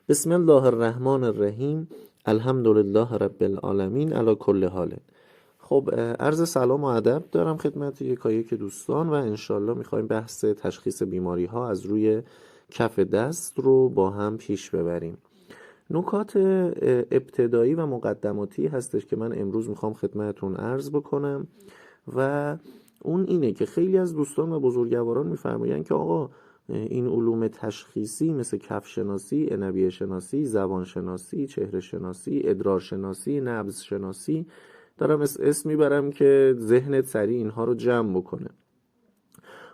بسم الله الرحمن الرحیم. الحمدلله رب العالمین علی کل حال. خب عرض سلام و ادب دارم خدمت یکایک دوستان و انشالله میخوایم بحث تشخیص بیماری ها از روی کف دست رو با هم پیش ببریم. نکات ابتدایی و مقدماتی هستش که من امروز میخوام خدمتون عرض بکنم و اون اینه که خیلی از دوستان و بزرگواران میفرمایند که آقا این علوم تشخیصی مثل کف شناسی، عنبیه شناسی، زبان شناسی، چهره شناسی، ادرار شناسی، نبض شناسی، دارم اسم میبرم که ذهنت سریع اینها رو جمع بکنه.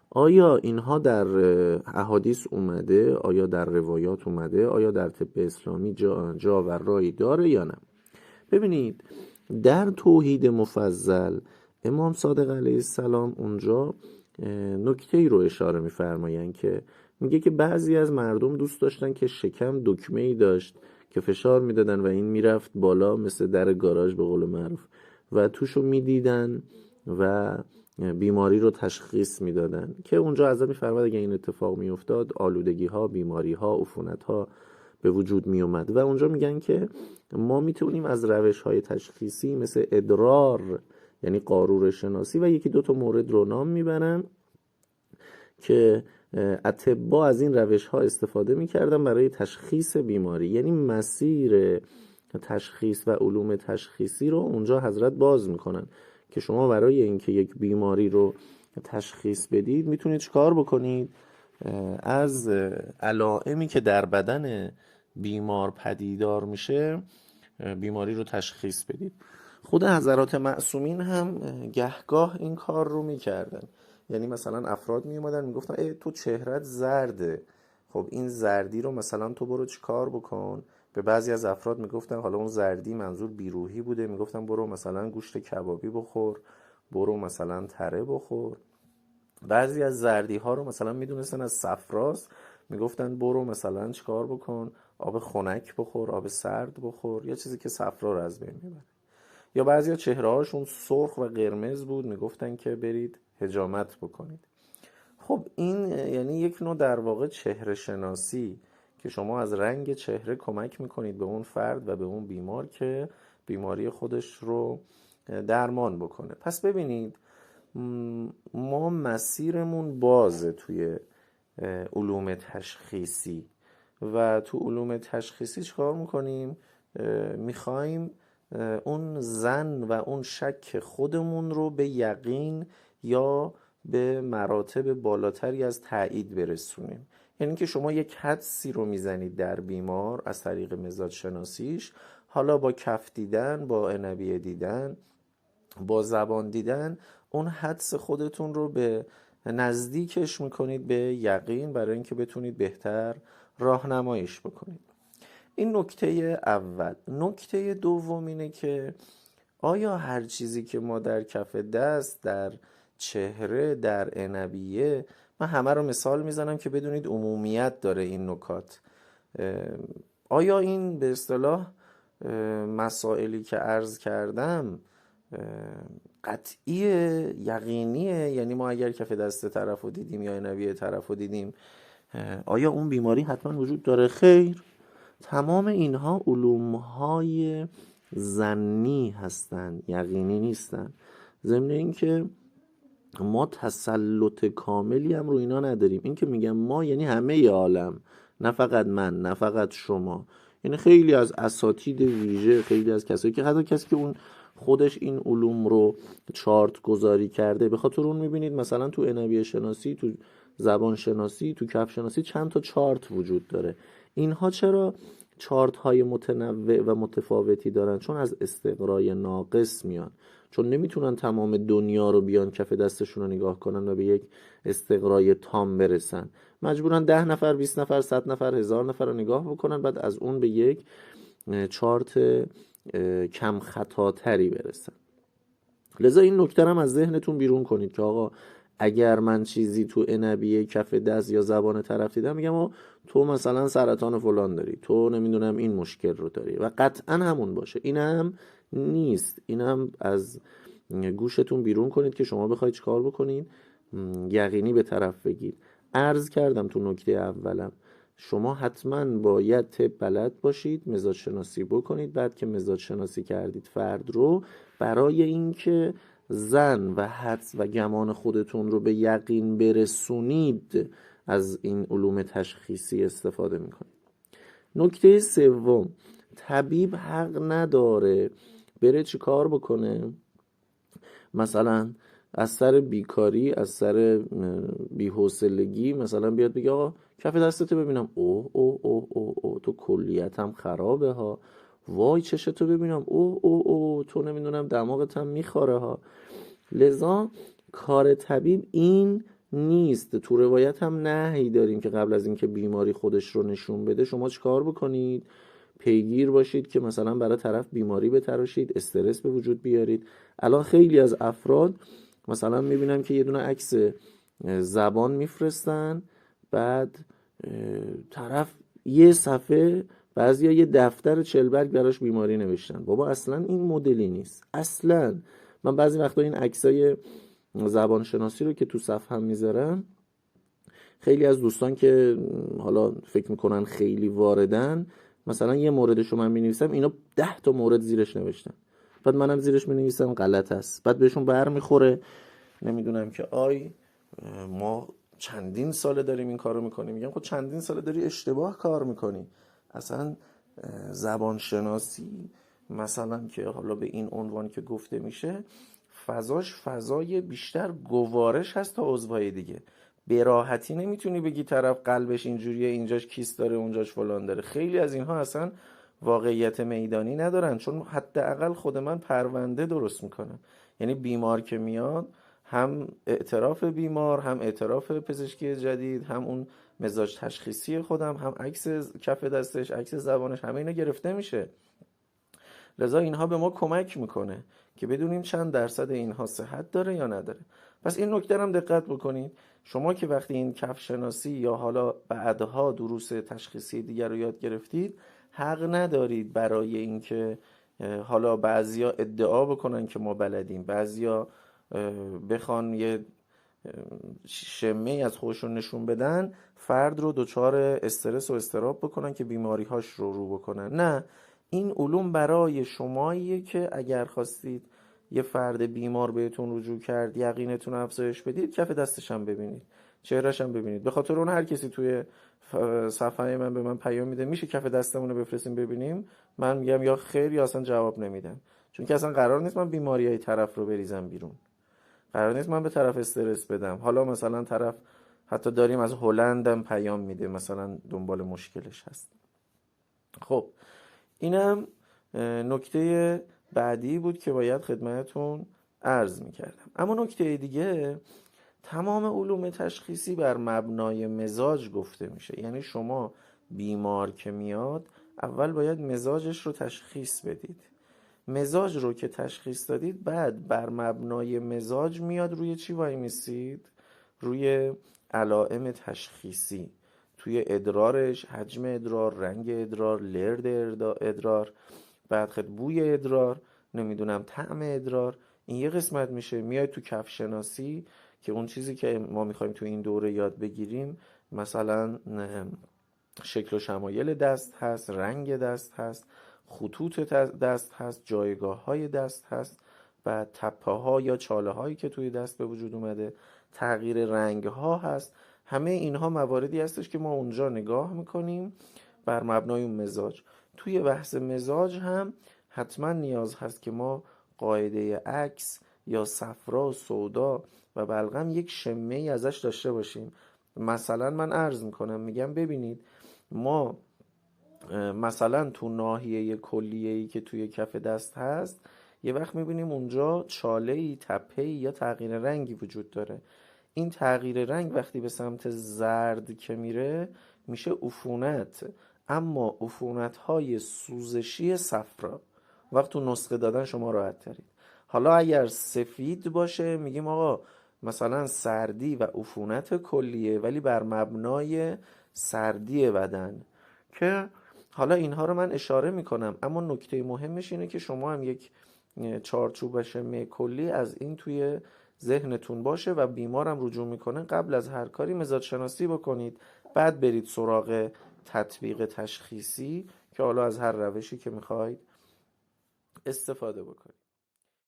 آیا اینها در احادیث اومده؟ آیا در روایات اومده؟ آیا در طب اسلامی جا و رایی داره یا نه؟ ببینید در توحید مفضل امام صادق علیه السلام اونجا نکته‌ای رو اشاره می‌فرمایند که میگه که بعضی از مردم دوست داشتن که شکم دکمه‌ای داشت که فشار میدادن و این میرفت بالا مثل در گاراژ به قول معروف و توشو میدیدن و بیماری رو تشخیص میدادن که اونجا ازا میفرماد اگه این اتفاق میافتاد آلودگی ها، بیماری ها، عفونت ها به وجود می اومد و اونجا میگن که ما میتونیم از روش های تشخیصی مثل ادرار یعنی قارور شناسی و یکی دو تا مورد رو نام میبرن که اطباء از این روش ها استفاده میکردن برای تشخیص بیماری، یعنی مسیر تشخیص و علوم تشخیصی رو اونجا حضرت باز میکنن که شما برای اینکه یک بیماری رو تشخیص بدید میتونید چیکار بکنید؟ از علائمی که در بدن بیمار پدیدار میشه بیماری رو تشخیص بدید. خود حضرات معصومین هم گهگاه این کار رو میکردن، یعنی مثلا افراد میومدن میگفتن ای تو چهرت زرده، خب این زردی رو مثلا تو برو چیکار بکن. به بعضی از افراد میگفتن حالا اون زردی منظور بیروحی بوده، میگفتن برو مثلا گوشت کبابی بخور، برو مثلا تره بخور. بعضی از زردی ها رو مثلا میدونستن از صفراست، میگفتن برو مثلا چیکار بکن، آب خنک بخور، آب سرد بخور، یا چیزی که صفرا رو از بین میبره. یا بعضی از چهره هاشون سرخ و قرمز بود، میگفتن که برید حجامت بکنید. خب این یعنی یک نوع در واقع چهره شناسی که شما از رنگ چهره کمک میکنید به اون فرد و به اون بیمار که بیماری خودش رو درمان بکنه. پس ببینید ما مسیرمون بازه توی علوم تشخیصی و تو علوم تشخیصی چیکار میکنیم؟ میخوایم اون ظن و اون شک خودمون رو به یقین یا به مراتب بالاتری از تایید برسونیم. یعنی که شما یک حدسی رو میزنید در بیمار از طریق مزاج شناسیش، حالا با کف دیدن، با عنبیه دیدن، با زبان دیدن اون حدس خودتون رو به نزدیکش میکنید به یقین برای اینکه بتونید بهتر راهنماییش بکنید. این نکته اول. نکته دوم اینه که آیا هر چیزی که ما در کف دست، در چهره، در عنبیه، من همه رو مثال میزنم که بدونید عمومیت داره این نکات، آیا این به اصطلاح مسائلی که عرض کردم قطعیه، یقینیه؟ یعنی ما اگر کف دست طرف رو دیدیم یا عنبیه طرف رو دیدیم آیا اون بیماری حتما وجود داره؟ خیر، تمام اینها علوم‌های ظنی هستند، یقینی نیستن. ضمن اینکه ما تسلط کاملی هم رو اینا نداریم. این که میگم ما یعنی همه عالم، نه فقط من، نه فقط شما. یعنی خیلی از اساتید ویژه، خیلی از کسایی که حتی کسی که اون خودش این علوم رو چارت گذاری کرده، به خاطر اون میبینید مثلا تو عنبیه شناسی، تو زبان شناسی، تو کف شناسی چند تا چارت وجود داره. اینها چرا چارت های متنوع و متفاوتی دارن؟ چون از استقرای ناقص میان، چون نمیتونن تمام دنیا رو بیان کف دستشون رو نگاه کنن و به یک استقرای تام برسن. مجبورن 10 نفر، 20 نفر، 100 نفر، 1000 نفر رو نگاه بکنن، بعد از اون به یک چارت کم خطاتری برسن. لذا این نکته هم از ذهنتون بیرون کنید که آقا اگر من چیزی تو عنبیه، کف دست یا زبان طرف دیدم، میگم تو مثلا سرطان فلان داری، تو نمیدونم این مشکل رو داری و قطعا همون باشه. این هم نیست. این هم از گوشتون بیرون کنید که شما بخواید چیکار بکنید؟ یقینی به طرف بگید. عرض کردم تو نکته اولم شما حتما باید طب بلد باشید، مزاج شناسی بکنید. بعد که مزاج شناسی کردید فرد رو، برای اینکه ظن و حدس و گمان خودتون رو به یقین برسونید از این علوم تشخیصی استفاده میکنید. نکته سوم، طبیب حق نداره بره چی کار بکنه؟ مثلا از سر بیکاری، از سر بی‌حوصلگی مثلا بیاد بگه آقا کف دستتو ببینم، اوه اوه اوه اوه اوه تو کلیتم خرابه ها، وای چشتو ببینم، اوه اوه اوه تو نمیدونم دماغت هم میخوره ها. لذا کار طبیب این نیست. تو روایت هم نهی داریم که قبل از اینکه بیماری خودش رو نشون بده شما چیکار بکنید؟ پیگیر باشید که مثلا برای طرف بیماری بتراشید، استرس به وجود بیارید. الان خیلی از افراد مثلا میبینم که یه دونه عکس زبان میفرستن، بعد طرف یه صفحه، بعضیا یه دفتر 40 برگ براش بیماری نوشتن. بابا اصلا این مدلی نیست اصلا. من بعضی وقتا این عکسای زبان شناسی رو که تو صفحه هم میذارم، خیلی از دوستان که حالا فکر میکنن خیلی واردن، مثلا یه موردشو من مینویسم، اینا 10 تا مورد زیرش نوشتن، بعد منم زیرش مینویسم غلط است. بعد بهشون برمیخوره، نمیدونم که ما چندین ساله داریم این کارو میکنیم. میگم خب چندین ساله داری اشتباه کار میکنی. اصلا زبان شناسی مثلا که حالا به این عنوان که گفته میشه، فضاش فضای بیشتر گوارش هست تا عضوهای دیگه. به راحتی نمیتونی بگی طرف قلبش اینجوریه، اینجاش کیست داره، اونجاش فلان داره. خیلی از اینها اصلا واقعیت میدانی ندارن، چون حداقل خود من پرونده درست میکنم. یعنی بیمار که میاد، هم اعتراف بیمار، هم اعتراف پزشکی جدید، هم اون مزاج تشخیصی خودم، هم عکس کف دستش، عکس زبانش، همه اینا گرفته میشه. لذا اینها به ما کمک میکنه که بدونیم چند درصد اینها صحت داره یا نداره. پس این نکته هم دقت بکنید. شما که وقتی این کف شناسی یا حالا بعدها دروس تشخیصی دیگر رو یاد گرفتید، حق ندارید برای اینکه حالا بعضیا ادعا بکنن که ما بلدیم، بعضیا بخوان یه شمه از خودشون نشون بدن، فرد رو دچار استرس و اضطراب بکنن که بیماری‌هاش رو بکنن. نه، این علوم برای شماییه که اگر خواستید یه فرد بیمار بهتون رجوع کرد، یقینتون افزایش بدید، کف دستش هم ببینید، چهرهش هم ببینید. به خاطر اون هر کسی توی صفحه من به من پیام میده میشه کف دستمون رو بفرستیم ببینیم، من میگم یا خیر یا اصلا جواب نمیدم. چون که اصلا قرار نیست من بیماریای طرف رو بریزم بیرون، قرار نیست من به طرف استرس بدم. حالا مثلا طرف حتی داریم از هلندم پیام میده، مثلا دنبال مشکلش هست. خب اینم نکته بعدی بود که باید خدمتتون عرض میکردم. اما نکته دیگه، تمام علوم تشخیصی بر مبنای مزاج گفته میشه. یعنی شما بیمار که میاد، اول باید مزاجش رو تشخیص بدید. مزاج رو که تشخیص دادید، بعد بر مبنای مزاج میاد روی چی وای میسید؟ روی علائم تشخیصی، توی ادرارش، حجم ادرار، رنگ ادرار، لرد ادرار، بعد خد بوی ادرار، نمیدونم طعم ادرار. این یه قسمت میشه. میاد تو کف شناسی که اون چیزی که ما میخوایم تو این دوره یاد بگیریم، مثلا شکل و شمایل دست هست، رنگ دست هست، خطوط دست هست، جایگاه های دست هست، و تپه ها یا چاله هایی که توی دست به وجود اومده، تغییر رنگ ها هست. همه اینها مواردی هستش که ما اونجا نگاه میکنیم بر مبنای اون مزاج. توی بحث مزاج هم حتما نیاز هست که ما قاعده عکس یا صفرا و سودا و بلغم یک شمه ای ازش داشته باشیم. مثلا من عرض میکنم، میگم ببینید ما مثلا تو ناحیه کلیه‌ای که توی کف دست هست، یه وقت میبینیم اونجا چاله‌ای، تپه‌ای یا تغییر رنگی وجود داره. این تغییر رنگ وقتی به سمت زرد که میره میشه عفونت، اما عفونت‌های سوزشی صفرا. وقت تو نسخه دادن شما راحت ترید. حالا اگر سفید باشه میگیم آقا مثلا سردی و عفونت کلیه، ولی بر مبنای سردی بدن، که حالا اینها رو من اشاره میکنم. اما نکته مهمش اینه که شما هم یک چارچوب شمه کلی از این توی ذهنتون باشه و بیمارم رجوع میکنه قبل از هر کاری مزاج شناسی بکنید، بعد برید سراغ تطبیق تشخیصی که حالا از هر روشی که میخواید استفاده بکنید.